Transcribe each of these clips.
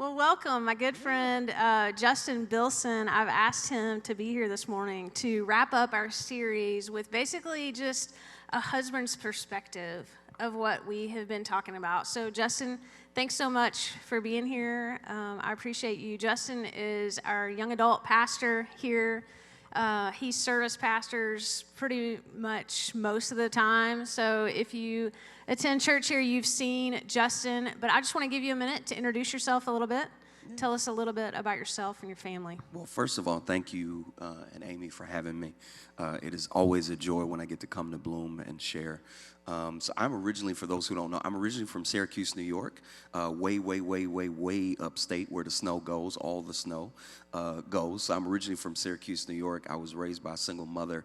Well, welcome, my good friend Justin Bilson. I've asked him to be here this morning to wrap up our series with basically just a husband's perspective of what we have been talking about. So, Justin, thanks so much for being here. I appreciate you. Justin is our young adult pastor here. He service pastors pretty much most of the time. So if you attend church here, you've seen Justin. But I just want to give you a minute to introduce yourself a little bit. Yeah. Tell us a little bit about yourself and your family. Well, first of all, thank you and Amy for having me. It is always a joy when I get to come to Bloom and share. So I'm originally, for those who don't know, I'm originally from Syracuse, New York, way upstate where the snow goes, all the snow goes. So I'm originally from Syracuse, New York. I was raised by a single mother.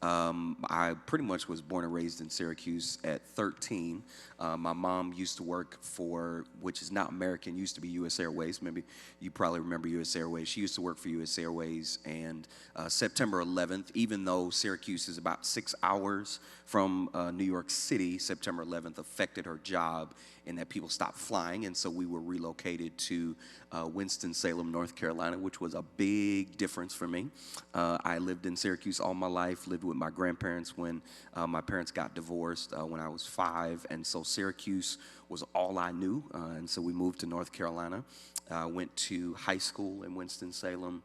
I pretty much was born and raised in Syracuse at 13. My mom used to work for, which is not American, used to be U.S. Airways. Maybe you probably remember U.S. Airways. She used to work for U.S. Airways, and September 11th, even though Syracuse is about 6 hours from New York City, September 11th affected her job in that people stopped flying, and so we were relocated to Winston-Salem, North Carolina, which was a big difference for me. I lived in Syracuse all my life, lived with my grandparents when my parents got divorced when I was 5, and so Syracuse was all I knew, and so we moved to North Carolina. Went to high school in Winston-Salem,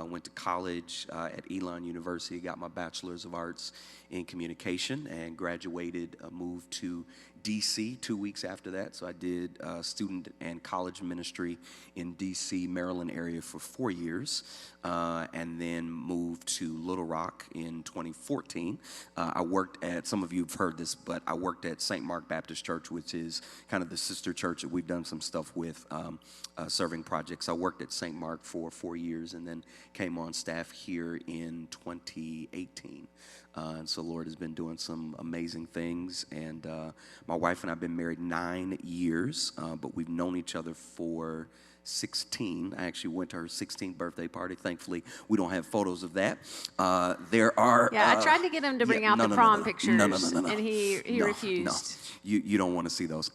went to college at Elon University, got my Bachelor's of Arts in Communication, and graduated, moved to D.C. 2 weeks after that. So I did student and college ministry in D.C., Maryland area for 4 years, and then moved to Little Rock in 2014. I worked at, some of you have heard this, but I worked at St. Mark Baptist Church, which is kind of the sister church that we've done some stuff with, serving projects. I worked at St. Mark for 4 years and then came on staff here in 2018. And so the Lord has been doing some amazing things. And my wife and I have been married 9 years, but we've known each other for 16. I actually went to her 16th birthday party. Thankfully, we don't have photos of that. There are... Yeah, I tried to get him to bring out the prom pictures, and he refused. No, you don't want to see those.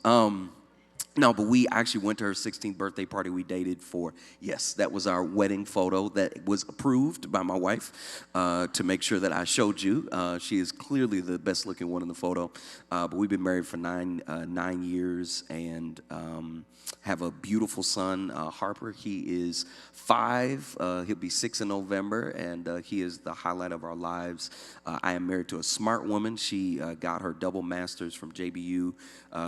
No, but we actually went to her 16th birthday party. We dated for, yes, that was our wedding photo that was approved by my wife to make sure that I showed you. She is clearly the best looking one in the photo. But we've been married for nine years and have a beautiful son, Harper. He is 5. He'll be 6 in November, and he is the highlight of our lives. I am married to a smart woman. She got her double master's from JBU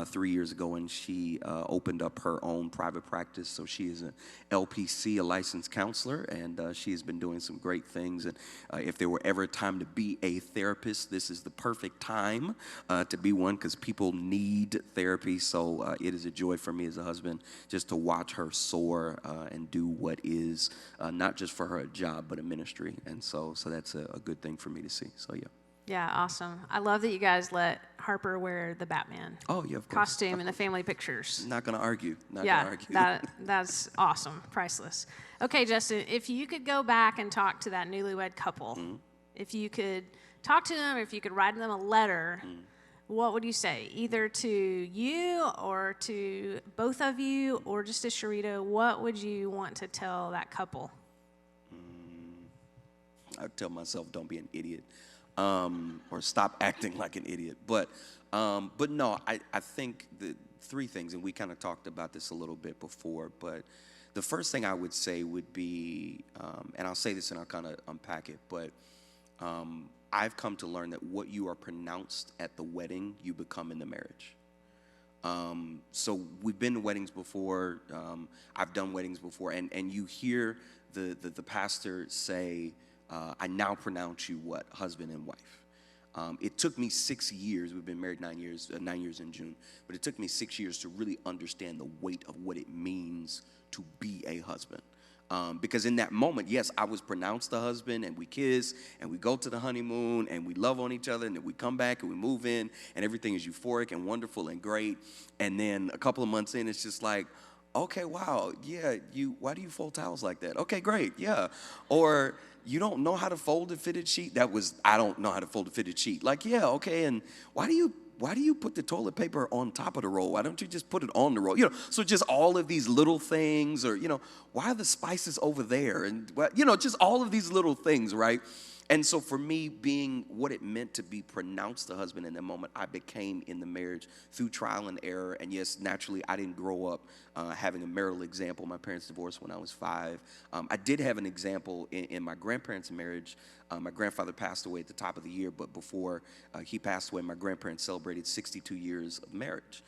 3 years ago, and she opened up her own private practice. So she is an LPC, a licensed counselor, and she has been doing some great things. And if there were ever a time to be a therapist, this is the perfect time to be one, because people need therapy. So it is a joy for me as a husband just to watch her soar and do what is not just for her a job, but a ministry. And so that's a good thing for me to see. So, yeah. Yeah, awesome. I love that you guys let Harper wear the Batman costume in the family pictures. Not going to argue. That's awesome. Priceless. Okay, Justin, if you could go back and talk to that newlywed couple, if you could talk to them, if you could write them a letter, what would you say? Either to you or to both of you or just to Sharita, what would you want to tell that couple? I would tell myself, don't be an idiot. Or stop acting like an idiot. But no, I think the 3 things, and we kind of talked about this a little bit before, but the first thing I would say would be, and I'll say this and I'll kind of unpack it, but I've come to learn that what you are pronounced at the wedding, you become in the marriage. So we've been to weddings before, I've done weddings before, and you hear the pastor say, I now pronounce you what? Husband and wife. It took me 6 years. We've been married 9 years, 9 years in June. But it took me 6 years to really understand the weight of what it means to be a husband. Because in that moment, yes, I was pronounced a husband, and we kiss, and we go to the honeymoon, and we love on each other, and then we come back, and we move in, and everything is euphoric and wonderful and great. And then a couple of months in, it's just like, Okay, wow, yeah, why do you fold towels like that? Okay, great, yeah. Or you don't know how to fold a fitted sheet? I don't know how to fold a fitted sheet. Like, yeah, okay, and why do you put the toilet paper on top of the roll? Why don't you just put it on the roll? So just all of these little things, or why are the spices over there? And just all of these little things, right? And so for me, being what it meant to be pronounced a husband in that moment, I became in the marriage through trial and error. And yes, naturally, I didn't grow up having a marital example. My parents divorced when I was 5. I did have an example in my grandparents' marriage. My grandfather passed away at the top of the year, but before he passed away, my grandparents celebrated 62 years of marriage.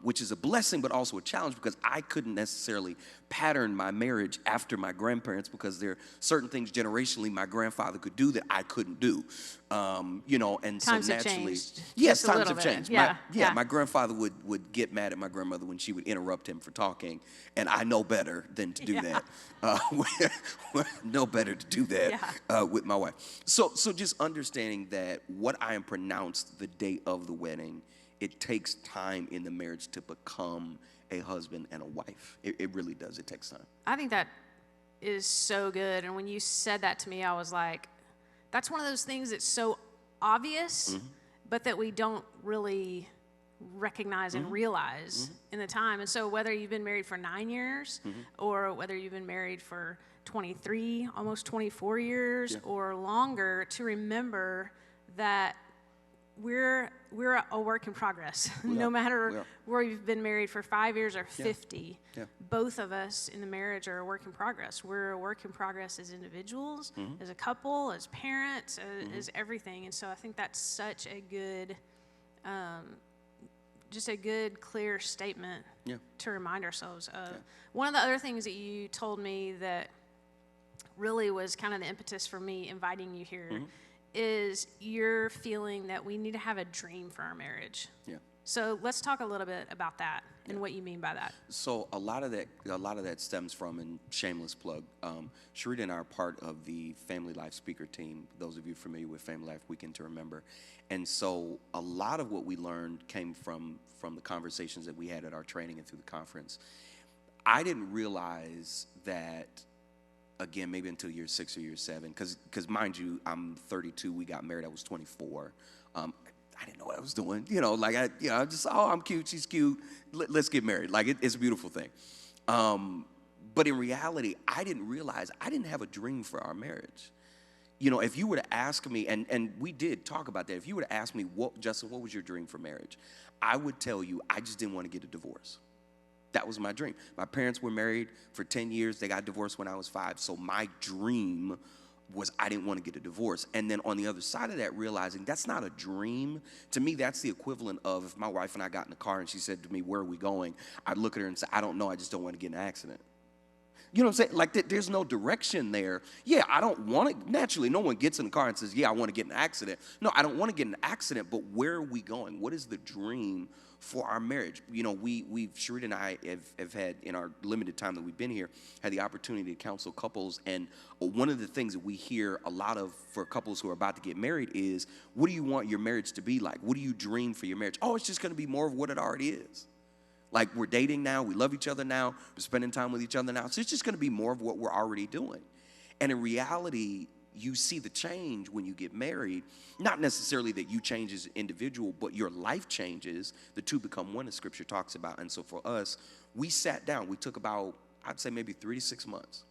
Which is a blessing, but also a challenge, because I couldn't necessarily pattern my marriage after my grandparents, because there are certain things generationally my grandfather could do that I couldn't do. And times so have naturally, changed. yes, Just a times little have bit. changed. Yeah. My grandfather would get mad at my grandmother when she would interrupt him for talking, and I know better than to do Yeah. that. Know better to do that with my wife. So just understanding that what I am pronounced the day of the wedding, it takes time in the marriage to become a husband and a wife. It really does. It takes time. I think that is so good. And when you said that to me, I was like, that's one of those things that's so obvious, but that we don't really recognize and realize in the time. And so whether you've been married for 9 years or whether you've been married for 23, almost 24 years or longer, to remember that we're a work in progress. No matter where you've been married for 5 years or 50, both of us in the marriage are a work in progress. We're a work in progress as individuals, as a couple, as parents, as everything. And so I think that's such a good, just a good, clear statement to remind ourselves of. One of the other things that you told me that really was kind of the impetus for me inviting you here is you're feeling that we need to have a dream for our marriage. Yeah. So let's talk a little bit about that and what you mean by that. So a lot of that stems from, and shameless plug, Sharita and I are part of the Family Life speaker team. Those of you familiar with Family Life Weekend to Remember. And so a lot of what we learned came from the conversations that we had at our training and through the conference. I didn't realize that, again, maybe until year 6 or year 7, because mind you, I'm 32. We got married. I was 24. I didn't know what I was doing. I just, I'm cute. She's cute. Let's get married. It's a beautiful thing. But in reality, I didn't realize I didn't have a dream for our marriage. If you were to ask me, and we did talk about that. If you were to ask me, Justin, what was your dream for marriage? I would tell you, I just didn't want to get a divorce. That was my dream. My parents were married for 10 years. They got divorced when I was 5. So my dream was I didn't want to get a divorce. And then on the other side of that, realizing that's not a dream. To me, that's the equivalent of if my wife and I got in the car and she said to me, where are we going? I'd look at her and say, I don't know. I just don't want to get in an accident. You know what I'm saying? There's no direction there. Yeah, I don't want to. Naturally, no one gets in the car and says, yeah, I want to get in an accident. No, I don't want to get in an accident, but where are we going? What is the dream for our marriage? Sharita and I have had, in our limited time that we've been here, had the opportunity to counsel couples. And one of the things that we hear a lot of for couples who are about to get married is, what do you want your marriage to be like? What do you dream for your marriage? Oh, it's just going to be more of what it already is. We're dating now, we love each other now, we're spending time with each other now. So it's just going to be more of what we're already doing. And in reality, you see the change when you get married. Not necessarily that you change as an individual, but your life changes. The two become one, as Scripture talks about. And so for us, we sat down. We took about, I'd say maybe 3 to 6 months.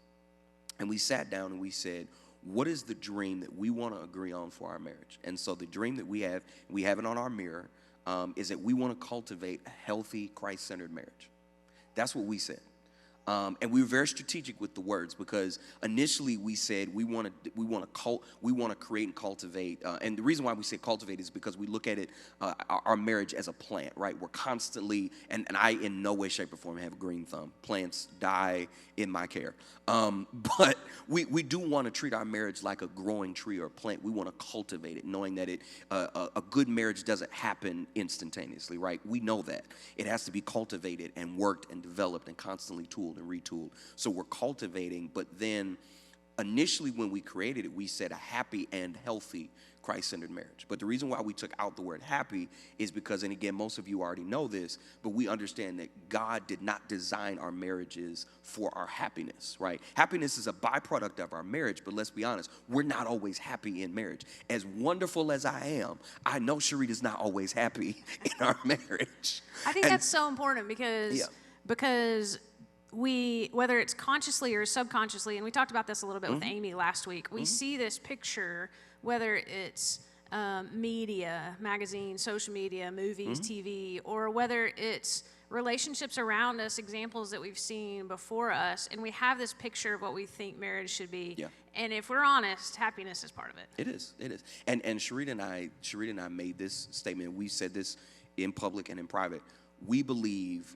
And we sat down and we said, what is the dream that we want to agree on for our marriage? And so the dream that we have it on our mirror, is that we want to cultivate a healthy, Christ-centered marriage. That's what we said. And we were very strategic with the words, because initially we said we want to create and cultivate. And the reason why we say cultivate is because we look at it, our marriage, as a plant, right? We're constantly, and I in no way, shape, or form have a green thumb. Plants die in my care. But we do want to treat our marriage like a growing tree or a plant. We want to cultivate it, knowing that a good marriage doesn't happen instantaneously, right? We know that. It has to be cultivated and worked and developed and constantly tooled and retooled. So we're cultivating, but then initially when we created it, we said a happy and healthy Christ-centered marriage. But the reason why we took out the word happy is because, and again, most of you already know this, but we understand that God did not design our marriages for our happiness, right? Happiness is a byproduct of our marriage, but let's be honest, we're not always happy in marriage. As wonderful as I am, I know Sharita's not always happy in our marriage. I think that's so important because we, whether it's consciously or subconsciously, and we talked about this a little bit with Amy last week, we see this picture, whether it's media, magazines, social media, movies, TV, or whether it's relationships around us, examples that we've seen before us, and we have this picture of what we think marriage should be. Yeah. And if we're honest, happiness is part of it. It is. And Sharita and I made this statement. We said this in public and in private. We believe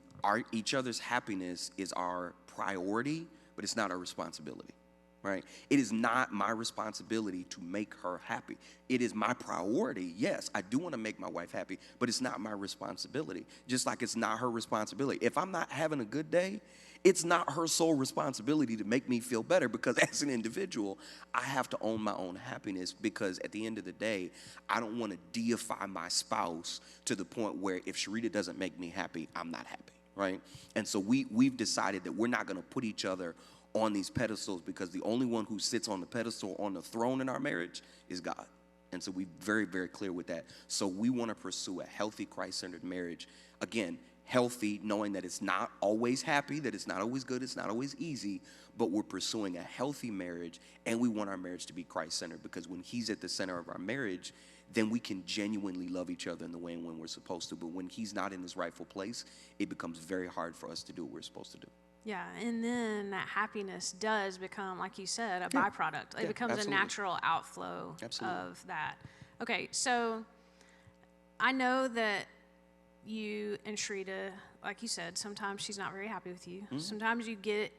each other's happiness is our priority, but it's not our responsibility, right? It is not my responsibility to make her happy. It is my priority. Yes, I do want to make my wife happy, but it's not my responsibility. Just like it's not her responsibility. If I'm not having a good day, it's not her sole responsibility to make me feel better, because as an individual, I have to own my own happiness, because at the end of the day, I don't want to deify my spouse to the point where if Sharita doesn't make me happy, I'm not happy, right? And so we've decided that we're not going to put each other on these pedestals, because the only one who sits on the pedestal, on the throne in our marriage, is God. And so we're very, very clear with that. So we want to pursue a healthy, Christ-centered marriage. Again, healthy, knowing that it's not always happy, that it's not always good, it's not always easy, but we're pursuing a healthy marriage, and we want our marriage to be Christ-centered, because when he's at the center of our marriage, then we can genuinely love each other in the way and when we're supposed to. But when he's not in his rightful place, it becomes very hard for us to do what we're supposed to do. Yeah, and then that happiness does become, like you said, a byproduct. It becomes absolutely. a natural outflow Absolutely. of that. Okay, so I know that you and Sharita, like you said, sometimes she's not very happy with you. Sometimes you get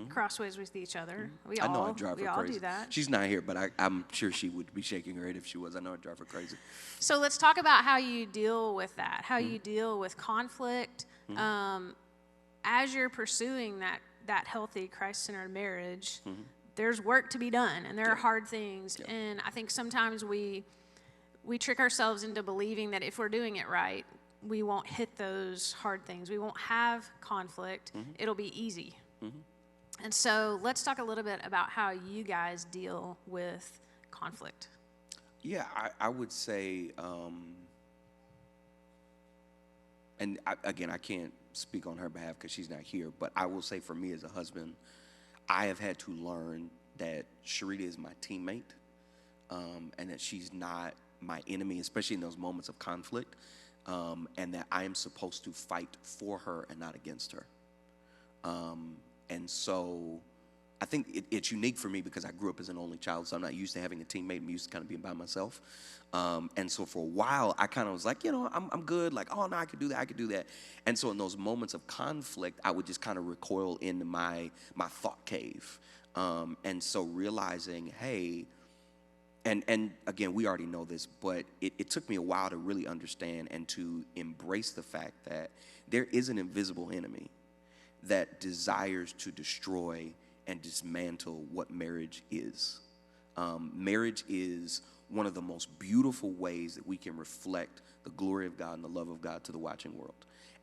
crossways with each other. We I know all I drive her all crazy. do that. She's not here, but I'm sure she would be shaking her head if she was. I know I drive her crazy. So let's talk about how you deal with that, how you deal with conflict. As you're pursuing that healthy, Christ-centered marriage, there's work to be done, and there are hard things. And I think sometimes we trick ourselves into believing that if we're doing it right, we won't hit those hard things. We won't have conflict. It'll be easy. And so let's talk a little bit about how you guys deal with conflict. Yeah, I would say, again, I can't speak on her behalf because she's not here, but I will say for me as a husband, I have had to learn that Sharita is my teammate, and that she's not my enemy, especially in those moments of conflict, and that I am supposed to fight for her and not against her. And so I think it's unique for me because I grew up as an only child, so I'm not used to having a teammate. I'm used to kind of being by myself. And so for a while, I kind of was like, I'm good. Like, oh, no, I could do that. And so in those moments of conflict, I would just kind of recoil into my thought cave. And so realizing, hey, and again, we already know this, but it took me a while to really understand and to embrace the fact that there is an invisible enemy that desires to destroy and dismantle what marriage is. Marriage is one of the most beautiful ways that we can reflect the glory of God and the love of God to the watching world.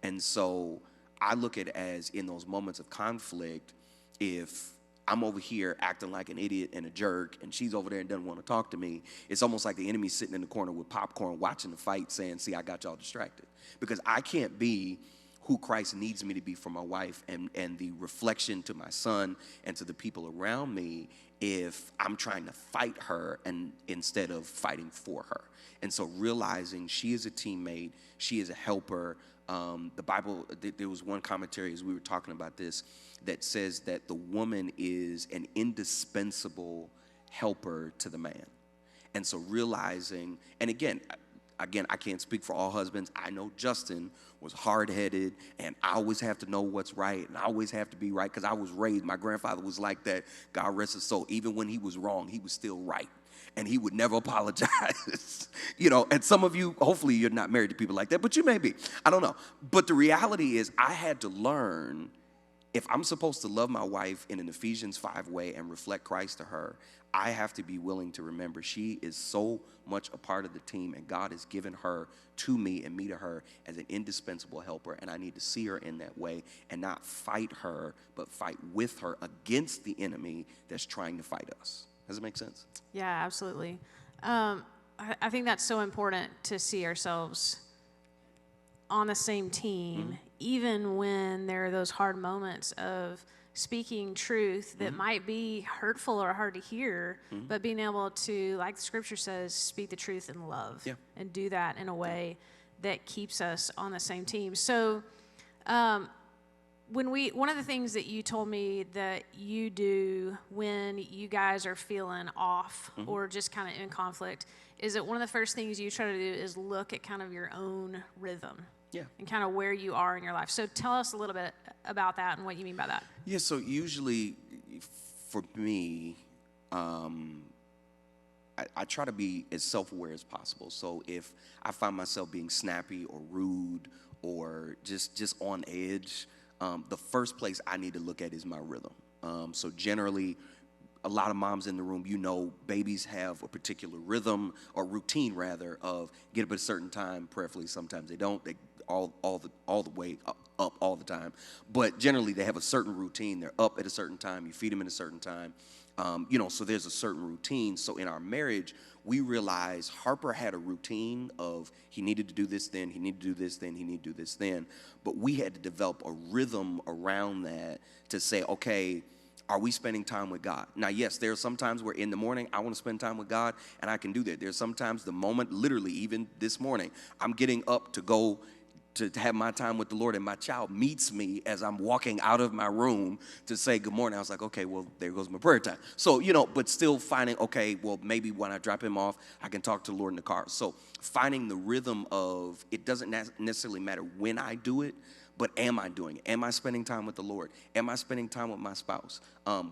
And so I look at it as in those moments of conflict, if I'm over here acting like an idiot and a jerk, and she's over there and doesn't want to talk to me, it's almost like the enemy's sitting in the corner with popcorn watching the fight saying, see, I got y'all distracted. Because I can't be who Christ needs me to be for my wife and the reflection to my son and to the people around me if I'm trying to fight her and instead of fighting for her. And so realizing she is a teammate, she is a helper. The Bible, there was one commentary as we were talking about this that says that the woman is an indispensable helper to the man. And so realizing, and again, I can't speak for all husbands. I know Justin was hard-headed, and I always have to know what's right, and I always have to be right because I was raised. My grandfather was like that. God rest his soul. Even when he was wrong, he was still right, and he would never apologize. And some of you, hopefully you're not married to people like that, but you may be. I don't know. But the reality is I had to learn if I'm supposed to love my wife in an Ephesians 5 way and reflect Christ to her, I have to be willing to remember she is so much a part of the team, and God has given her to me and me to her as an indispensable helper, and I need to see her in that way and not fight her, but fight with her against the enemy that's trying to fight us. Does it make sense? Yeah, absolutely. I think that's so important to see ourselves on the same team, even when there are those hard moments of speaking truth that might be hurtful or hard to hear, but being able to, like the scripture says, speak the truth in love and do that in a way that keeps us on the same team. So one of the things that you told me that you do when you guys are feeling off or just kind of in conflict is that one of the first things you try to do is look at kind of your own rhythm. Yeah. And kind of where you are in your life. So tell us a little bit about that and what you mean by that. Yeah, so usually for me, I try to be as self-aware as possible. So if I find myself being snappy or rude or just on edge, the first place I need to look at is my rhythm. So generally, a lot of moms in the room, you know, babies have a particular rhythm or routine rather of get up at a certain time. Preferably, sometimes they don't. They all the way up all the time. But generally, they have a certain routine. They're up at a certain time. You feed them at a certain time. So there's a certain routine. So in our marriage, we realized Harper had a routine of he needed to do this then, he needed to do this then, he needed to do this then. But we had to develop a rhythm around that to say, okay, are we spending time with God? Now, yes, there are some times where in the morning I want to spend time with God, and I can do that. There's sometimes the moment, literally even this morning, I'm getting up to go to have my time with the Lord, and my child meets me as I'm walking out of my room to say good morning. I was like, okay, well, there goes my prayer time. So, but still finding, okay, well, maybe when I drop him off, I can talk to the Lord in the car. So finding the rhythm of it doesn't necessarily matter when I do it, but am I doing it? Am I spending time with the Lord? Am I spending time with my spouse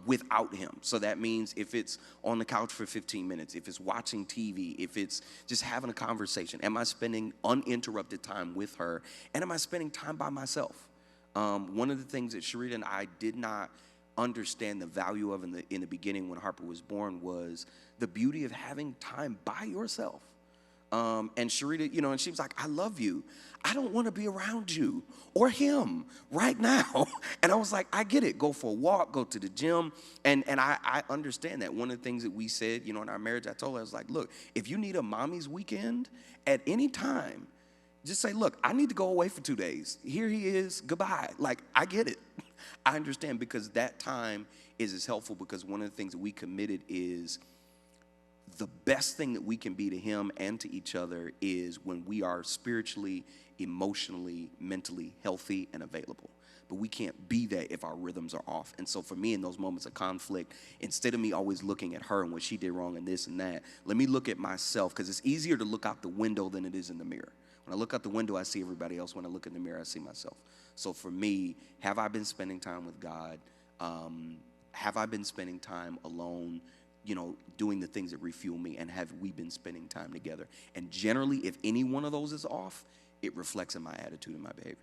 without him? So that means if it's on the couch for 15 minutes, if it's watching TV, if it's just having a conversation, am I spending uninterrupted time with her? And am I spending time by myself? One of the things that Sharita and I did not understand the value of in the beginning when Harper was born was the beauty of having time by yourself. And Sharita, and she was like, I love you. I don't want to be around you or him right now. And I was like, I get it. Go for a walk, go to the gym. And I understand that. One of the things that we said, in our marriage, I told her, I was like, look, if you need a mommy's weekend at any time, just say, look, I need to go away for 2 days. Here he is. Goodbye. Like, I get it. I understand because that time is as helpful because one of the things that we committed is the best thing that we can be to him and to each other is when we are spiritually, emotionally, mentally healthy and available. But we can't be that if our rhythms are off. And so for me, in those moments of conflict, instead of me always looking at her and what she did wrong and this and that, let me look at myself because it's easier to look out the window than it is in the mirror. When I look out the window, I see everybody else. When I look in the mirror, I see myself. So for me, have I been spending time with God? Have I been spending time alone? Doing the things that refuel me, and have we been spending time together? And generally, if any one of those is off, it reflects in my attitude and my behavior.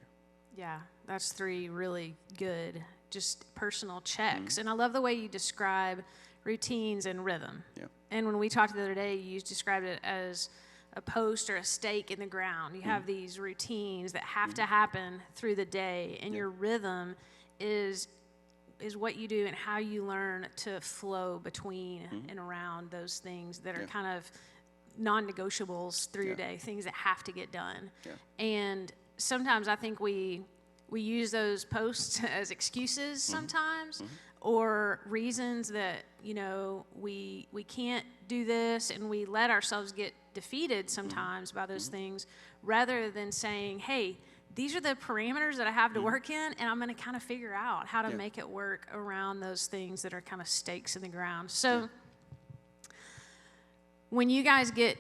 Yeah, that's 3 really good, just personal checks. And I love the way you describe routines and rhythm. Yeah. And when we talked the other day, you described it as a post or a stake in the ground. You have these routines that have to happen through the day, and your rhythm is what you do and how you learn to flow between and around those things that are kind of non-negotiables through your day, things that have to get done. Yeah. And sometimes I think we use those posts as excuses sometimes or reasons that, we can't do this, and we let ourselves get defeated sometimes by those things rather than saying, hey, these are the parameters that I have to work in, and I'm going to kind of figure out how to make it work around those things that are kind of stakes in the ground. So when you guys get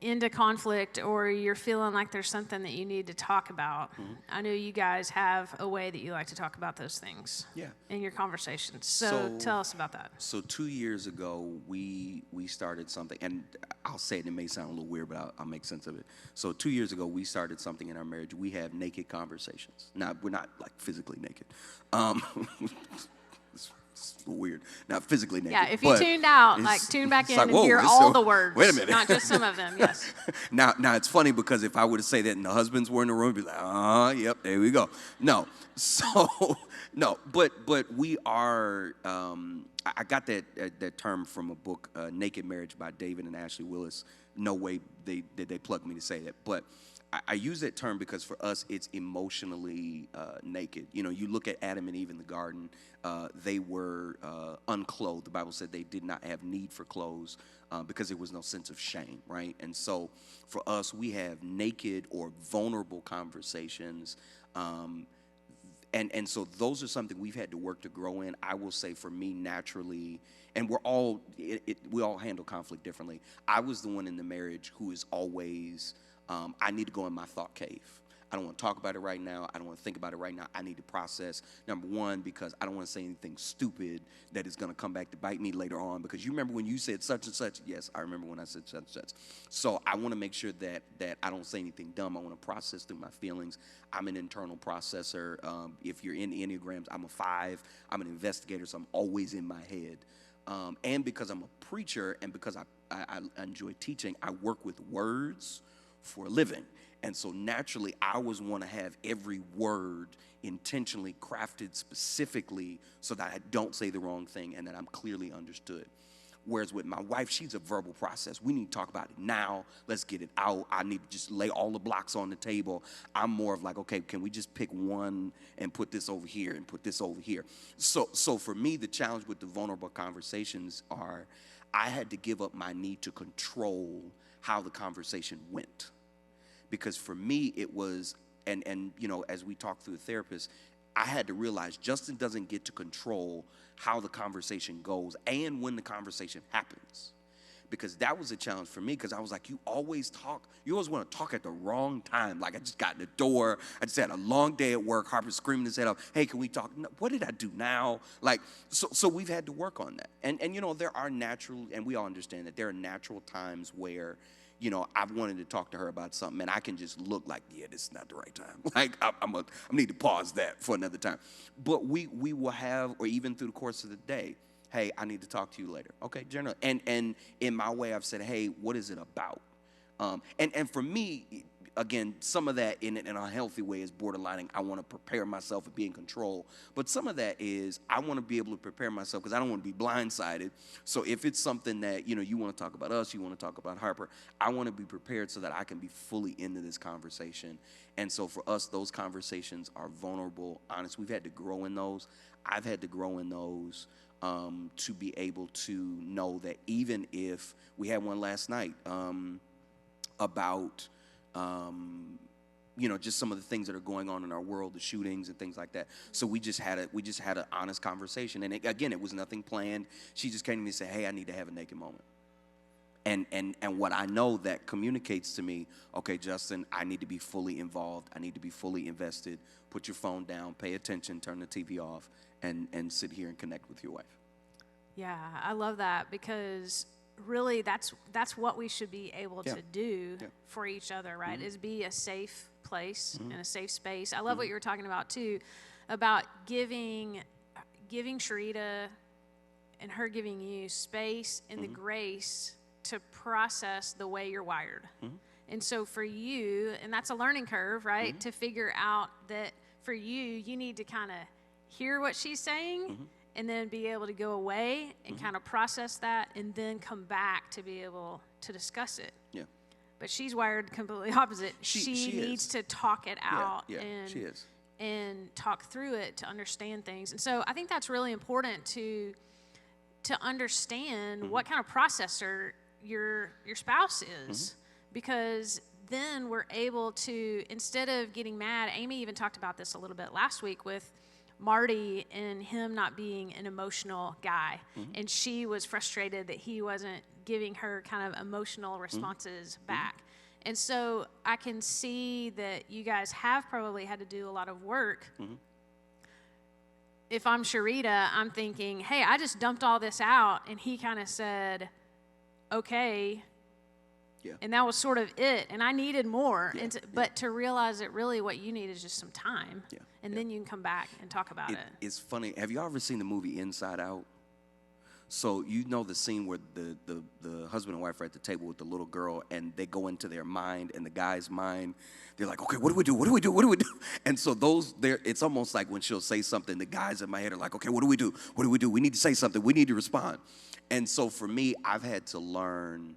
into conflict or you're feeling like there's something that you need to talk about, I know you guys have a way that you like to talk about those things in your conversations. So tell us about that. So 2 years ago, we started something, and I'll say it may sound a little weird, but I'll make sense of it. So 2 years ago, we started something in our marriage. We have naked conversations. Now, we're not like physically naked. It's a little weird. Not physically naked. Yeah, if you tuned out, tune back in and hear all the words. Wait a minute. Not just some of them, yes. Now it's funny because if I were to say that and the husbands were in the room, it'd be like, yep, there we go. No. So, no, but we are, I got that term from a book, Naked Marriage by David and Ashley Willis. No way they plugged me to say that. But I use that term because for us, it's emotionally naked. You know, you look at Adam and Eve in the garden, they were unclothed. The Bible said they did not have need for clothes because there was no sense of shame, right? And so for us, we have naked or vulnerable conversations. And so those are something we've had to work to grow in. I will say for me, naturally, and we all handle conflict differently. I was the one in the marriage who is always, I need to go in my thought cave. I don't want to talk about it right now. I don't want to think about it right now. I need to process, number one, because I don't want to say anything stupid that is going to come back to bite me later on. Because you remember when you said such and such? Yes, I remember when I said such and such. So I want to make sure that I don't say anything dumb. I want to process through my feelings. I'm an internal processor. If you're in the Enneagrams, I'm a 5. I'm an investigator, so I'm always in my head. And because I'm a preacher and because I enjoy teaching, I work with words for a living. And so naturally, I always want to have every word intentionally crafted specifically so that I don't say the wrong thing and that I'm clearly understood. Whereas with my wife, she's a verbal process. We need to talk about it now. Let's get it out. I need to just lay all the blocks on the table. I'm more of like, okay, can we just pick one and put this over here and put this over here? So for me, the challenge with the vulnerable conversations are I had to give up my need to control how the conversation went. Because for me, it was, and you know, as we talk through the therapist, I had to realize Justin doesn't get to control how the conversation goes and when the conversation happens. Because that was a challenge for me because I was like, you always want to talk at the wrong time. Like I just got in the door. I just had a long day at work. Harper's screaming his head off. Hey, can we talk? No, what did I do now? Like, so we've had to work on that. And you know, there are natural, and we all understand that there are natural times where, you know, I've wanted to talk to her about something, and I can just look like, yeah, this is not the right time. Like, I need to pause that for another time. But we will have, or even through the course of the day, hey, I need to talk to you later. Okay, generally. And in my way, I've said, hey, what is it about? And for me, again, some of that in a healthy way is borderlining. I want to prepare myself and be in control. But some of that is I want to be able to prepare myself because I don't want to be blindsided. So if it's something that, you know, you want to talk about us, you want to talk about Harper, I want to be prepared so that I can be fully into this conversation. And so for us, those conversations are vulnerable, honest. We've had to grow in those. I've had to grow in those to be able to know that even if we had one last night about you know, just some of the things that are going on in our world, the shootings and things like that. So we just had an honest conversation, and it was nothing planned. She just came to me and said, "Hey, I need to have a naked moment." And what I know that communicates to me, okay, Justin, I need to be fully involved. I need to be fully invested. Put your phone down, pay attention, turn the TV off, and sit here and connect with your wife. Yeah, I love that because really that's what we should be able to do for each other, right? Is be a safe place and a safe space. I love what you were talking about too, about giving Sharita and her giving you space and the grace to process the way you're wired. And so for you, and that's a learning curve, right? To figure out that for you need to kind of hear what she's saying and then be able to go away and kind of process that and then come back to be able to discuss it. Yeah. But she's wired completely opposite. She needs to talk it out and talk through it to understand things. And so I think that's really important to understand what kind of processor your spouse is, because then we're able to, instead of getting mad, Amy even talked about this a little bit last week with Marty and him not being an emotional guy. And she was frustrated that he wasn't giving her kind of emotional responses back. And so I can see that you guys have probably had to do a lot of work. If I'm Sharita, I'm thinking, hey, I just dumped all this out, and he kind of said, okay. Yeah. And that was sort of it, and I needed more. Yeah. But to realize that really what you need is just some time, Yeah. and then you can come back and talk about it. It's funny. Have you ever seen the movie Inside Out? So you know the scene where the husband and wife are at the table with the little girl, and they go into their mind, and the guy's mind, they're like, okay, what do we do? What do we do? What do we do? And so it's almost like when she'll say something, the guys in my head are like, okay, what do we do? What do we do? We need to say something. We need to respond. And so for me, I've had to learn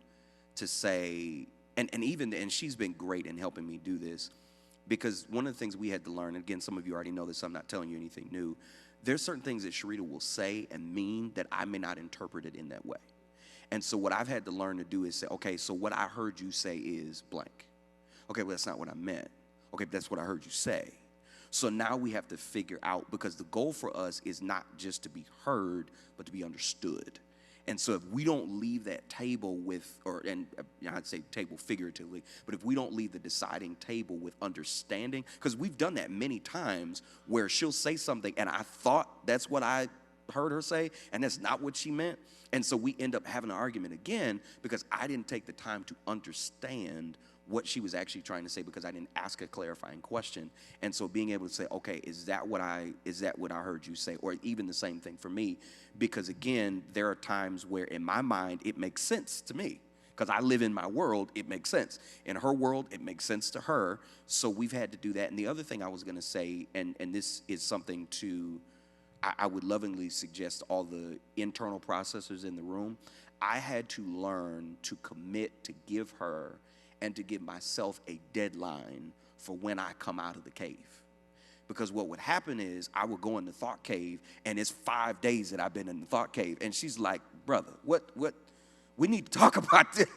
to say, and she's been great in helping me do this, because one of the things we had to learn, and again, some of you already know this, so I'm not telling you anything new, there's certain things that Sharita will say and mean that I may not interpret it in that way. And so what I've had to learn to do is say, okay, so what I heard you say is blank. Okay, well, that's not what I meant. Okay, but that's what I heard you say. So now we have to figure out, because the goal for us is not just to be heard, but to be understood. And so if we don't leave that table with, I'd say table figuratively, but if we don't leave the deciding table with understanding, because we've done that many times where she'll say something and I thought that's what I heard her say, and that's not what she meant. And so we end up having an argument again because I didn't take the time to understand what she was actually trying to say, because I didn't ask a clarifying question. And so being able to say, okay, is that what I heard you say? Or even the same thing for me, because again, there are times where in my mind, it makes sense to me. Because I live in my world, it makes sense. In her world, it makes sense to her. So we've had to do that. And the other thing I was gonna say, and this is something I would lovingly suggest all the internal processors in the room, I had to learn to commit to give her and to give myself a deadline for when I come out of the cave. Because what would happen is I would go in the thought cave, and it's 5 days that I've been in the thought cave. And she's like, brother, what? We need to talk about this.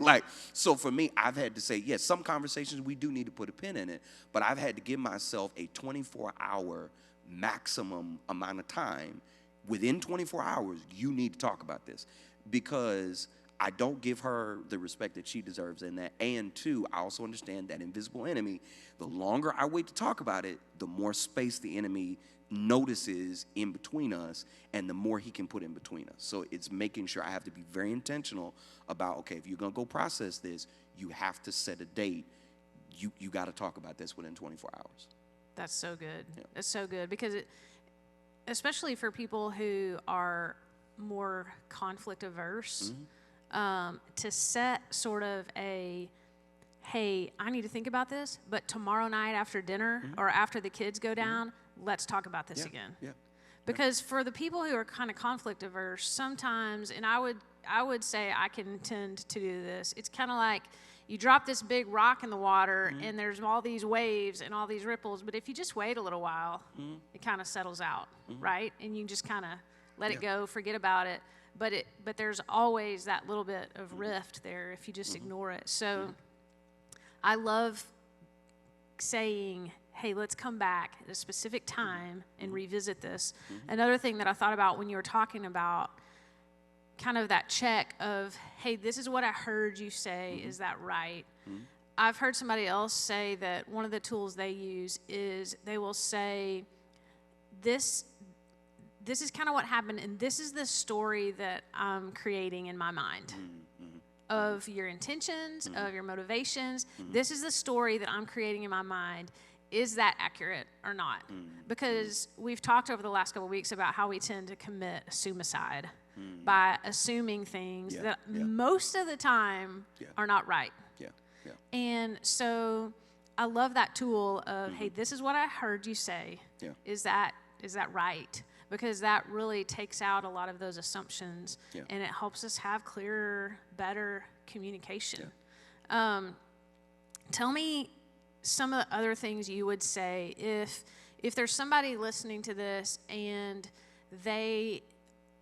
So for me, I've had to say, yes, some conversations we do need to put a pin in it, but I've had to give myself a 24-hour maximum amount of time. Within 24 hours, you need to talk about this, because I don't give her the respect that she deserves in that. And two, I also understand that invisible enemy, the longer I wait to talk about it, the more space the enemy notices in between us, and the more he can put in between us. So it's making sure I have to be very intentional about, okay, if you're gonna go process this, you have to set a date. You gotta talk about this within 24 hours. That's so good. Yeah. That's so good, because especially for people who are more conflict averse, to set sort of a, hey, I need to think about this, but tomorrow night after dinner or after the kids go down, let's talk about this again. Yeah. Because for the people who are kind of conflict averse, sometimes, and I would say I can tend to do this, it's kind of like you drop this big rock in the water and there's all these waves and all these ripples, but if you just wait a little while, it kind of settles out, right? And you just kind of let it go, forget about it. But there's always that little bit of rift there if you just ignore it. So I love saying, hey, let's come back at a specific time and revisit this. Another thing that I thought about when you were talking about kind of that check of, hey, this is what I heard you say, is that right? I've heard somebody else say that one of the tools they use is they will say, this is kind of what happened, and this is the story that I'm creating in my mind of your intentions, of your motivations. This is the story that I'm creating in my mind. Is that accurate or not? Because we've talked over the last couple of weeks about how we tend to commit suicide by assuming things that most of the time are not right. And so I love that tool of, hey, this is what I heard you say. Is that right? Because that really takes out a lot of those assumptions, and it helps us have clearer, better communication. Tell me some of the other things you would say if there's somebody listening to this and they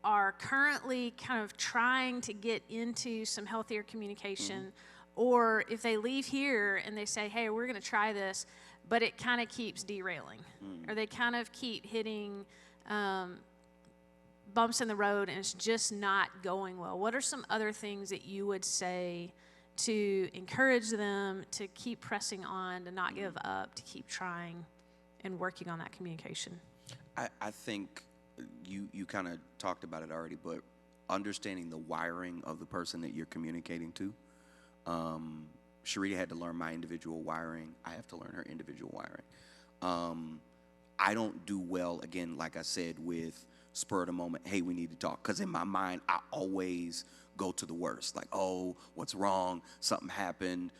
are currently kind of trying to get into some healthier communication, or if they leave here and they say, hey, we're going to try this, but it kind of keeps derailing, or they kind of keep hitting bumps in the road and it's just not going well, what are some other things that you would say to encourage them to keep pressing on, to not give up, to keep trying and working on that communication? I think you kind of talked about it already, but understanding the wiring of the person that you're communicating to. Sharita had to learn my individual wiring. I have to learn her individual wiring. I don't do well, again, like I said, with spur of the moment, hey, we need to talk. Because in my mind, I always go to the worst. Like, oh, what's wrong? Something happened.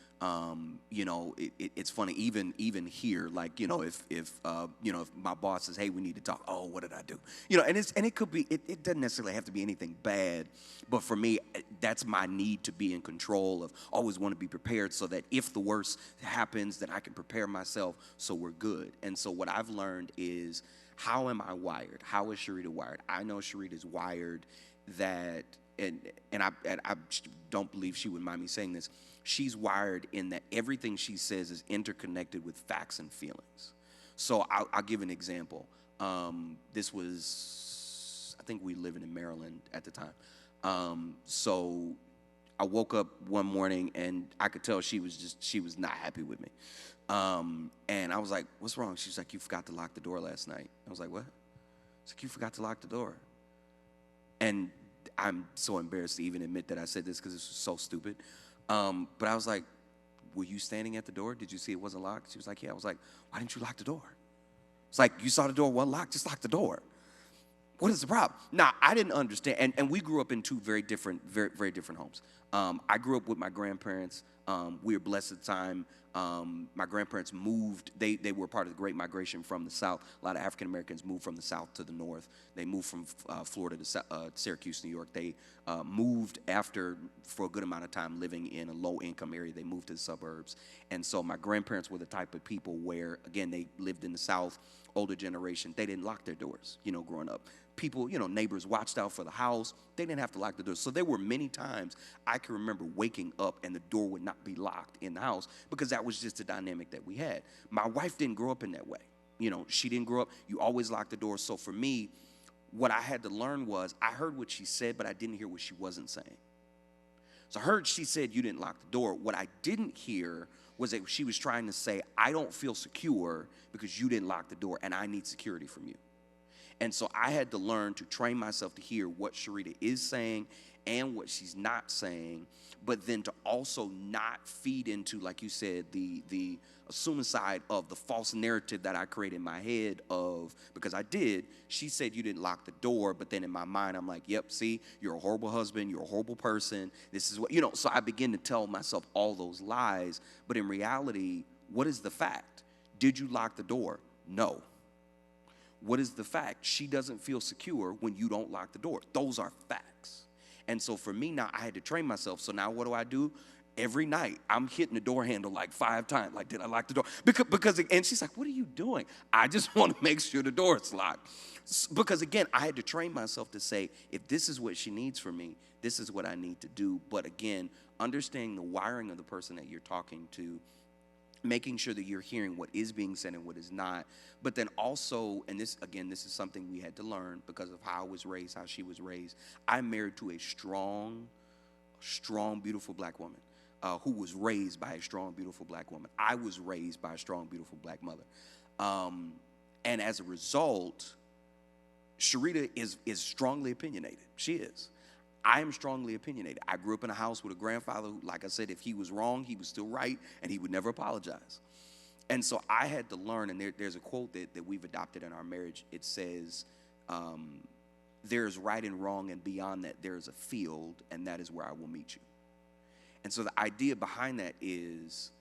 It's funny, even here, like, if my boss says, hey, we need to talk. Oh, what did I do? And it could be, it doesn't necessarily have to be anything bad. But for me, that's my need to be in control of, always want to be prepared so that if the worst happens, then I can prepare myself so we're good. And so what I've learned is, how am I wired? How is Sharita wired? I know Sharita's wired that, and I don't believe she would mind me saying this, she's wired in that everything she says is interconnected with facts and feelings. So I'll give an example. This was, I think we were living in Maryland at the time. So I woke up one morning and I could tell she was not happy with me. And I was like, what's wrong? She's like, you forgot to lock the door last night. I was like, what? She's like, you forgot to lock the door. And I'm so embarrassed to even admit that I said this because it's so stupid. But I was like, were you standing at the door? Did you see it wasn't locked? She was like, yeah. I was like, why didn't you lock the door? It's like, you saw the door wasn't locked, just lock the door. What is the problem? Now, I didn't understand, and we grew up in two very different homes. I grew up with my grandparents. We were blessed at the time. My grandparents moved. They were part of the Great Migration from the South. A lot of African Americans moved from the South to the North. They moved from Florida to Syracuse, New York. They moved after, for a good amount of time, living in a low-income area. They moved to the suburbs. And so my grandparents were the type of people where, again, they lived in the South, older generation. They didn't lock their doors, growing up. People, neighbors watched out for the house. They didn't have to lock the doors. So there were many times I can remember waking up and the door would not be locked in the house because that was just the dynamic that we had. My wife didn't grow up in that way. She didn't grow up. You always lock the door. So for me, what I had to learn was I heard what she said, but I didn't hear what she wasn't saying. So I heard she said you didn't lock the door. What I didn't hear was that she was trying to say, I don't feel secure because you didn't lock the door and I need security from you. And so I had to learn to train myself to hear what Sharita is saying and what she's not saying, but then to also not feed into, like you said, the assuming side of the false narrative that I created in my head of, because I did, she said you didn't lock the door, but then in my mind I'm like, yep, see, you're a horrible husband, you're a horrible person, this is what, so I begin to tell myself all those lies, but in reality, what is the fact? Did you lock the door? No. What is the fact? She doesn't feel secure when you don't lock the door. Those are facts. And so for me now, I had to train myself. So now what do? Every night, I'm hitting the door handle like 5 times. Like, did I lock the door? Because and she's like, what are you doing? I just want to make sure the door is locked. Because again, I had to train myself to say, if this is what she needs from me, this is what I need to do. But again, understanding the wiring of the person that you're talking to, making sure that you're hearing what is being said and what is not. But then also, and this is something we had to learn because of how I was raised, how she was raised. I'm married to a strong, beautiful black woman who was raised by a strong, beautiful black woman. I was raised by a strong, beautiful black mother. And as a result, Sharita is strongly opinionated. She is. I am strongly opinionated. I grew up in a house with a grandfather who, like I said, if he was wrong, he was still right, and he would never apologize. And so I had to learn, and there's a quote that we've adopted in our marriage. It says, there's right and wrong, and beyond that, there's a field, and that is where I will meet you. And so the idea behind that is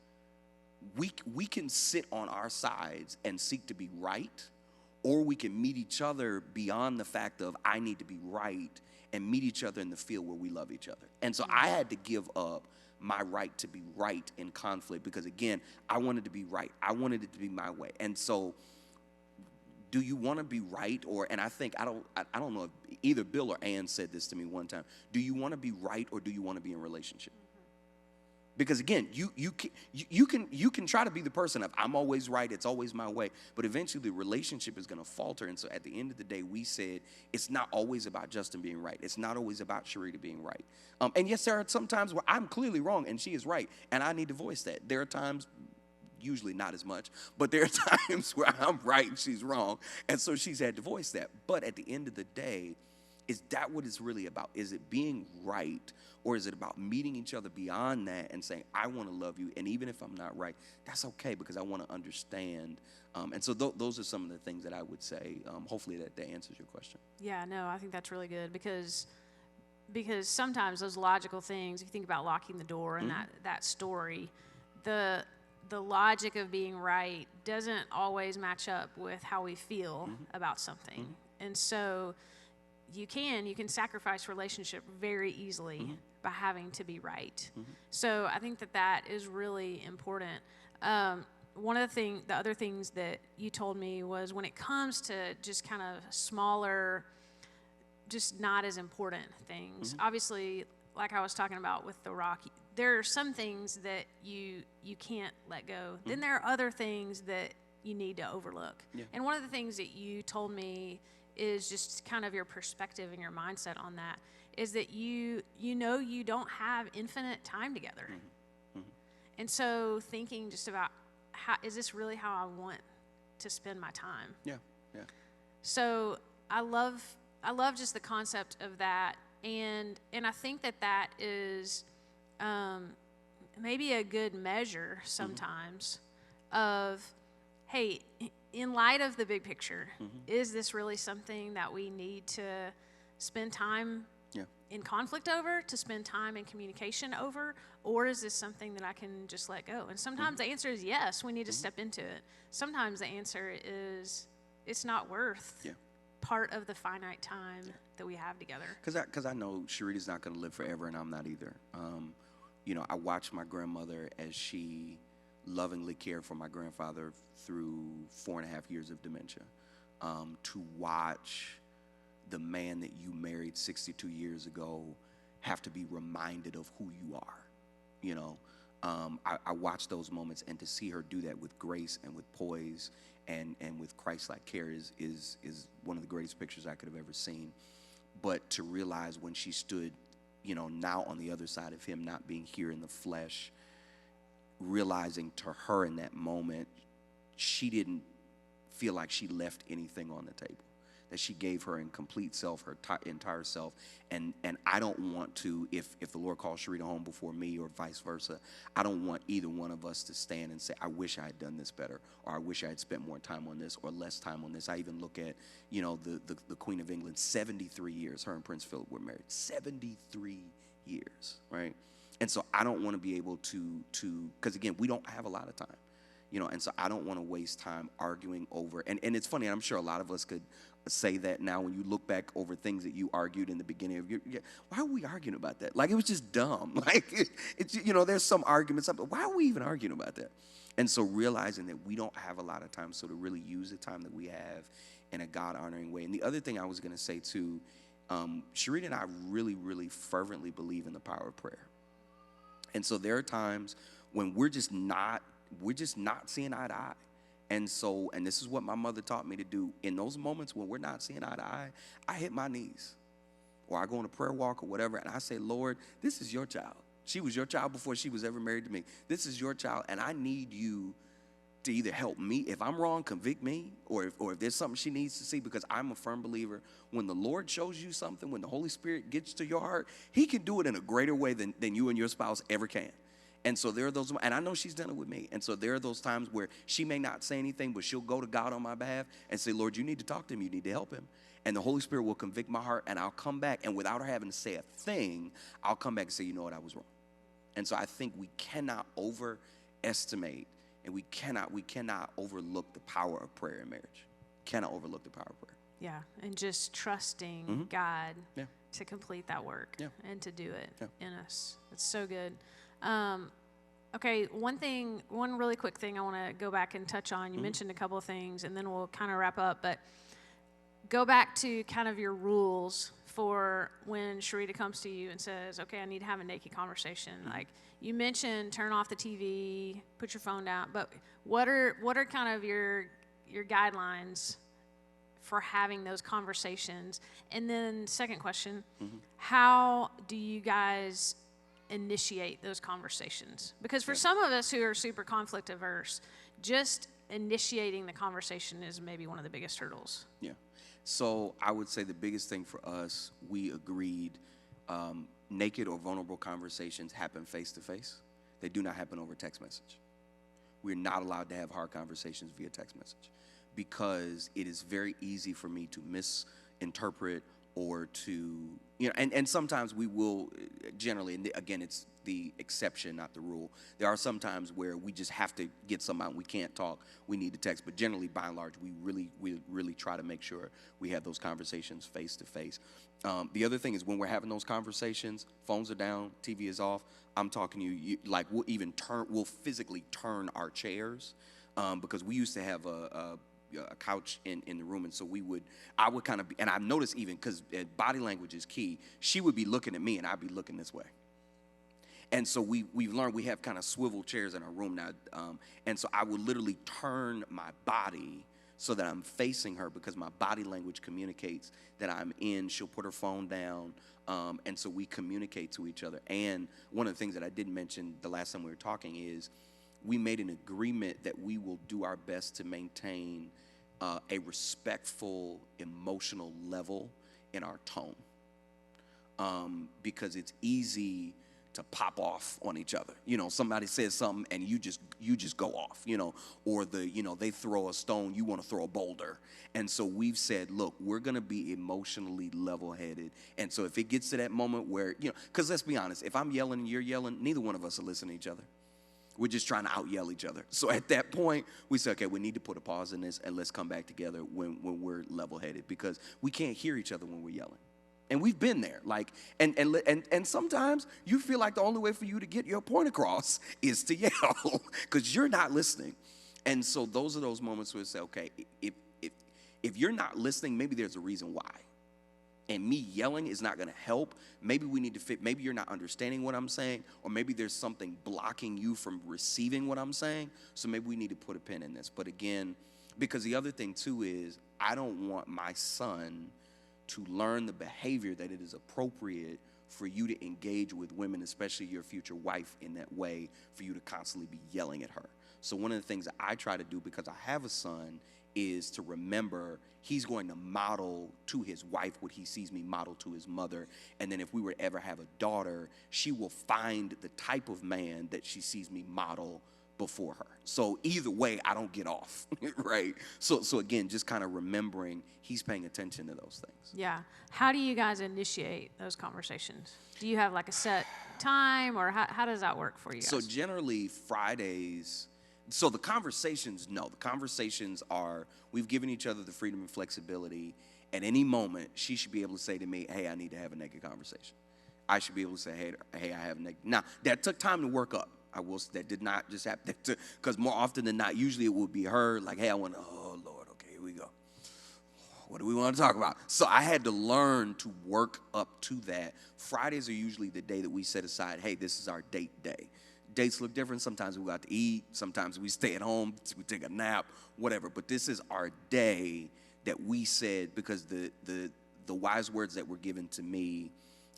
we can sit on our sides and seek to be right, or we can meet each other beyond the fact of I need to be right and meet each other in the field where we love each other. And so I had to give up my right to be right in conflict because, again, I wanted to be right. I wanted it to be my way. And so do you want to be right? And I think, I don't know if either Bill or Ann said this to me one time. Do you want to be right or do you want to be in a relationship? Because again, you can try to be the person of I'm always right, it's always my way, but eventually the relationship is going to falter. And so at the end of the day, we said it's not always about Justin being right. It's not always about Sharita being right. And yes, there are some times where I'm clearly wrong and she is right, and I need to voice that. There are times, usually not as much, but there are times where I'm right and she's wrong, and so she's had to voice that. But at the end of the day, is that what it's really about? Is it being right, or is it about meeting each other beyond that and saying, I want to love you, and even if I'm not right, that's okay because I want to understand. And so those are some of the things that I would say. Hopefully that answers your question. Yeah, no, I think that's really good because sometimes those logical things, if you think about locking the door and that story, the logic of being right doesn't always match up with how we feel about something. And so you can sacrifice relationship very easily by having to be right. So I think that is really important. One of the other things that you told me was when it comes to just kind of smaller, just not as important things. Obviously, like I was talking about with the rock, there are some things that you can't let go. Then there are other things that you need to overlook. Yeah. And one of the things that you told me is just kind of your perspective and your mindset on that is that you don't have infinite time together. And so thinking just about is this really how I want to spend my time? Yeah. So I love just the concept of that, and I think that is maybe a good measure sometimes of, hey, in light of the big picture, is this really something that we need to spend time in conflict over, to spend time in communication over, or is this something that I can just let go? And sometimes the answer is yes, we need to step into it. Sometimes the answer is it's not worth part of the finite time that we have together. Because I know Sharita's not going to live forever, and I'm not either. I watched my grandmother as she lovingly cared for my grandfather through 4.5 years of dementia. To watch the man that you married 62 years ago have to be reminded of who you are. I watch those moments, and to see her do that with grace and with poise and with Christ-like care is one of the greatest pictures I could have ever seen. But to realize when she stood, now on the other side of him, not being here in the flesh, realizing to her in that moment, she didn't feel like she left anything on the table, that she gave her in complete self, her entire self. And I don't want to, if the Lord calls Sharita home before me or vice versa, I don't want either one of us to stand and say, I wish I had done this better, or I wish I had spent more time on this or less time on this. I even look at, the Queen of England, 73 years, her and Prince Philip were married, 73 years, right? And so I don't want to be able to, because again, we don't have a lot of time. And so I don't want to waste time arguing over, and it's funny, I'm sure a lot of us could say that now when you look back over things that you argued in the beginning of your, why are we arguing about that? Like, it was just dumb. Like, it's there's some arguments, but why are we even arguing about that? And so realizing that we don't have a lot of time, so to really use the time that we have in a God-honoring way. And the other thing I was going to say too, Sharita and I really, really fervently believe in the power of prayer. And so there are times when we're just not seeing eye to eye. And this is what my mother taught me to do. In those moments when we're not seeing eye to eye, I hit my knees, or I go on a prayer walk or whatever, and I say, Lord, this is your child. She was your child before she was ever married to me. This is your child, and I need you to either help me. If I'm wrong, convict me, or if there's something she needs to see, because I'm a firm believer when the Lord shows you something, when the Holy Spirit gets to your heart, he can do it in a greater way than you and your spouse ever can. And so there are those, and I know she's done it with me. And so there are those times where she may not say anything, but she'll go to God on my behalf and say, Lord, you need to talk to him. You need to help him. And the Holy Spirit will convict my heart, and I'll come back. And without her having to say a thing, I'll come back and say, you know what, I was wrong. And so I think we cannot overestimate, and we cannot overlook the power of prayer in marriage. Cannot overlook the power of prayer. Yeah, and just trusting God to complete that work and to do it in us. It's so good. Okay, one really quick thing I want to go back and touch on. You mentioned a couple of things, and then we'll kind of wrap up. But go back to kind of your rules for when Sharita comes to you and says, okay, I need to have a naked conversation? Like you mentioned, turn off the TV, put your phone down, but what are kind of your guidelines for having those conversations? And then second question, how do you guys initiate those conversations? Because for some of us who are super conflict averse, just initiating the conversation is maybe one of the biggest hurdles. Yeah. So I would say the biggest thing for us, we agreed naked or vulnerable conversations happen face to face. They do not happen over text message. We're not allowed to have hard conversations via text message because it is very easy for me to misinterpret or to, and sometimes we will generally, and again, it's the exception, not the rule. There are some times where we just have to get some out. We can't talk. We need to text. But generally, by and large, we really try to make sure we have those conversations face to face. The other thing is when we're having those conversations, phones are down, TV is off. I'm talking to you like we'll physically turn our chairs because we used to have a couch in the room, and so I would kind of be, and I've noticed even because body language is key, she would be looking at me and I'd be looking this way. And so we've learned we have kind of swivel chairs in our room now, and so I would literally turn my body so that I'm facing her because my body language communicates that I'm in. She'll put her phone down, and so we communicate to each other. And one of the things that I didn't mention the last time we were talking is we made an agreement that we will do our best to maintain a respectful emotional level in our tone, because it's easy to pop off on each other. Somebody says something and you just go off, or they throw a stone, you want to throw a boulder. And so we've said, look, we're going to be emotionally level-headed. And so if it gets to that moment where, because let's be honest, if I'm yelling and you're yelling, neither one of us are listening to each other. We're just trying to out-yell each other. So at that point, we say, okay, we need to put a pause in this and let's come back together when we're level-headed, because we can't hear each other when we're yelling. And we've been there, and sometimes you feel like the only way for you to get your point across is to yell because you're not listening. And so those are those moments where we say, okay, if you're not listening, maybe there's a reason why. And me yelling is not going to help. Maybe we need to fit. Maybe you're not understanding what I'm saying, or maybe there's something blocking you from receiving what I'm saying. So maybe we need to put a pin in this. But again, because the other thing too is I don't want my son to learn the behavior that it is appropriate for you to engage with women, especially your future wife, in that way, for you to constantly be yelling at her. So one of the things that I try to do, because I have a son, is to remember he's going to model to his wife what he sees me model to his mother. And then if we were to ever have a daughter, she will find the type of man that she sees me model before her. So either way, I don't get off, right? So again, just kind of remembering he's paying attention to those things. Yeah. How do you guys initiate those conversations? Do you have like a set time, or how does that work for you guys? So generally Fridays, so the conversations are, we've given each other the freedom and flexibility. At any moment, she should be able to say to me, hey, I need to have a naked conversation. I should be able to say, hey, I have a naked. Now, that took time to work up. That did not just happen, because more often than not, usually it would be her, like, hey, oh, Lord, okay, here we go. What do we want to talk about? So I had to learn to work up to that. Fridays are usually the day that we set aside, hey, this is our date day. Dates look different. Sometimes we go out to eat. Sometimes we stay at home. We take a nap, whatever. But this is our day that we said, because the wise words that were given to me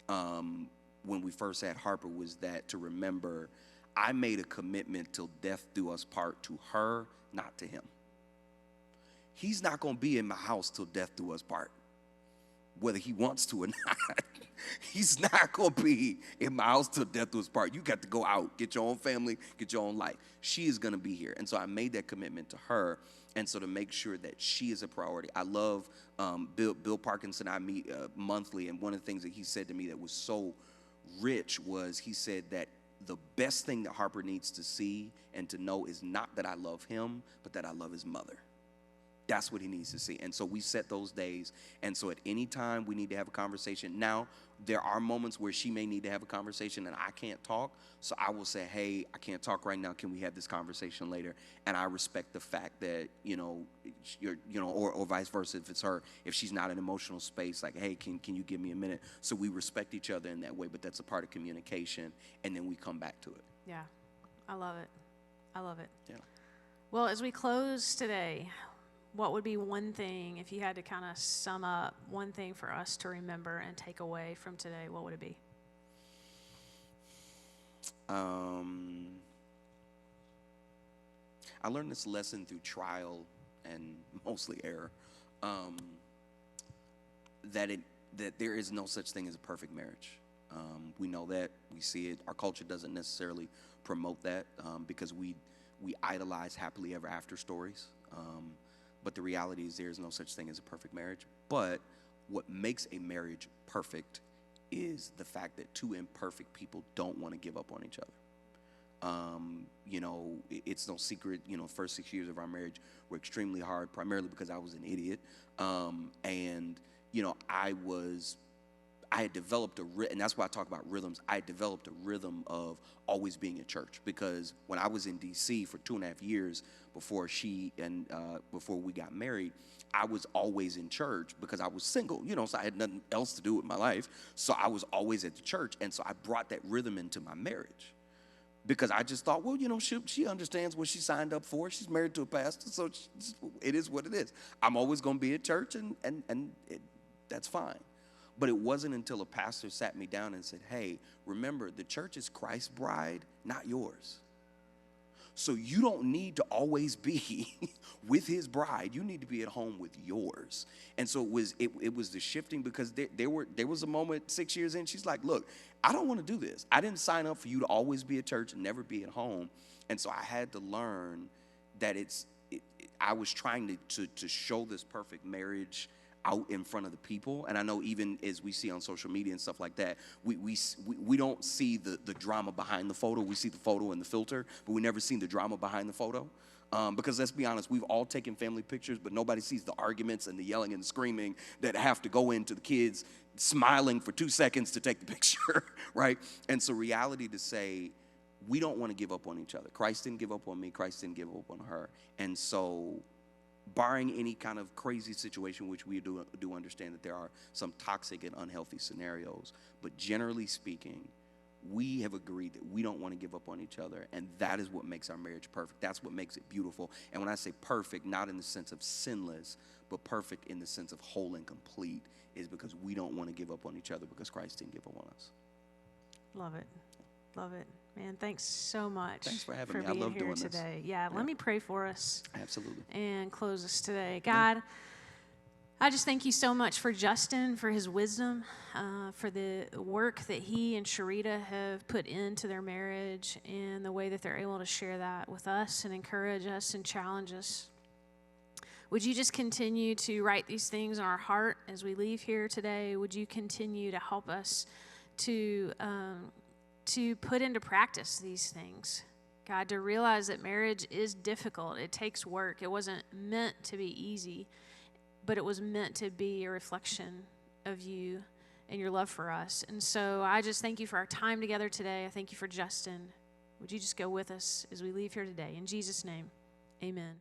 when we first had Harper was that to remember, I made a commitment till death do us part to her, not to him. He's not going to be in my house till death do us part, whether he wants to or not. He's not going to be in my house till death do us part. You got to go out, get your own family, get your own life. She is going to be here. And so I made that commitment to her, and so to make sure that she is a priority. I love Bill Parkinson. I meet monthly, and one of the things that he said to me that was so rich was he said that the best thing that Harper needs to see and to know is not that I love him, but that I love his mother. That's what he needs to see. And so we set those days. And so at any time we need to have a conversation. Now, there are moments where she may need to have a conversation and I can't talk. So I will say, hey, I can't talk right now. Can we have this conversation later? And I respect the fact that, or vice versa, if it's her, if she's not in an emotional space, like, hey, can you give me a minute? So we respect each other in that way, but that's a part of communication. And then we come back to it. Yeah, I love it. I love it. Yeah. Well, as we close today, what would be one thing, if you had to kind of sum up one thing for us to remember and take away from today, what would it be? I learned this lesson through trial and mostly error, that there is no such thing as a perfect marriage. We know that, we see it. Our culture doesn't necessarily promote that because we idolize happily ever after stories. But the reality is there is no such thing as a perfect marriage. But what makes a marriage perfect is the fact that two imperfect people don't want to give up on each other. It's no secret, first 6 years of our marriage were extremely hard, primarily because I was an idiot. I had developed and that's why I talk about rhythms. I had developed a rhythm of always being in church, because when I was in D.C. for 2.5 years before before we got married, I was always in church because I was single, so I had nothing else to do with my life. So I was always at the church. And so I brought that rhythm into my marriage because I just thought, well, she understands what she signed up for. She's married to a pastor, so it is what it is. I'm always going to be at church, and that's fine. But it wasn't until a pastor sat me down and said, hey, remember, the church is Christ's bride, not yours. So you don't need to always be with his bride. You need to be at home with yours. And so it was the shifting, because there was a moment 6 years in, she's like, look, I don't want to do this. I didn't sign up for you to always be at church and never be at home. And so I had to learn that I was trying to show this perfect marriage out in front of the people. And I know even as we see on social media and stuff like that, we don't see the drama behind the photo. We see the photo and the filter, but we never seen the drama behind the photo. Because let's be honest, we've all taken family pictures, but nobody sees the arguments and the yelling and the screaming that have to go into the kids smiling for 2 seconds to take the picture, right? And so reality to say, we don't want to give up on each other. Christ didn't give up on me. Christ didn't give up on her. And so barring any kind of crazy situation, which we do understand that there are some toxic and unhealthy scenarios, but generally speaking, we have agreed that we don't want to give up on each other, and that is what makes our marriage perfect. That's what makes it beautiful. And when I say perfect, not in the sense of sinless, but perfect in the sense of whole and complete, is because we don't want to give up on each other because Christ didn't give up on us. Love it. Love it. Man, thanks so much. Thanks for having me. Being I love here doing today. this. Yeah, let me pray for us. Absolutely. And close us today. God, I just thank you so much for Justin, for his wisdom, for the work that he and Sharita have put into their marriage, and the way that they're able to share that with us and encourage us and challenge us. Would you just continue to write these things in our heart as we leave here today? Would you continue to help us to put into practice these things? God, to realize that marriage is difficult. It takes work. It wasn't meant to be easy, but it was meant to be a reflection of you and your love for us. And so I just thank you for our time together today. I thank you for Justin. Would you just go with us as we leave here today? In Jesus' name, amen.